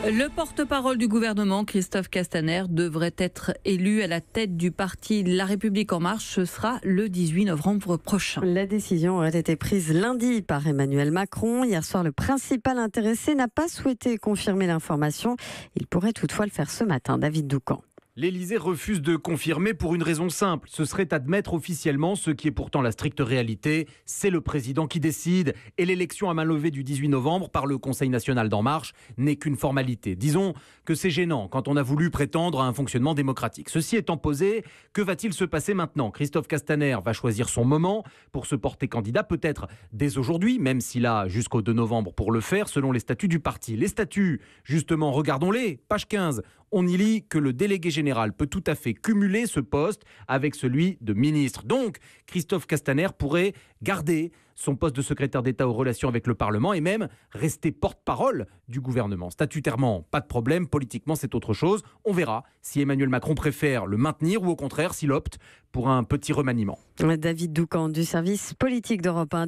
Le porte-parole du gouvernement, Christophe Castaner, devrait être élu à la tête du parti La République En Marche. Ce sera le 18 novembre prochain. La décision aurait été prise lundi par Emmanuel Macron. Hier soir, le principal intéressé n'a pas souhaité confirmer l'information. Il pourrait toutefois le faire ce matin. David Doucan. L'Élysée refuse de confirmer pour une raison simple. Ce serait admettre officiellement ce qui est pourtant la stricte réalité. C'est le président qui décide. Et l'élection à main levée du 18 novembre par le Conseil national d'En Marche n'est qu'une formalité. Disons que c'est gênant quand on a voulu prétendre à un fonctionnement démocratique. Ceci étant posé, que va-t-il se passer maintenant ? Christophe Castaner va choisir son moment pour se porter candidat, peut-être dès aujourd'hui, même s'il a jusqu'au 2 novembre pour le faire, selon les statuts du parti. Les statuts, justement, regardons-les, page 15. On y lit que le délégué général peut tout à fait cumuler ce poste avec celui de ministre. Donc, Christophe Castaner pourrait garder son poste de secrétaire d'État aux relations avec le Parlement et même rester porte-parole du gouvernement. Statutairement, pas de problème. Politiquement, c'est autre chose. On verra si Emmanuel Macron préfère le maintenir ou au contraire s'il opte pour un petit remaniement. David Doucan du service politique d'Europe 1.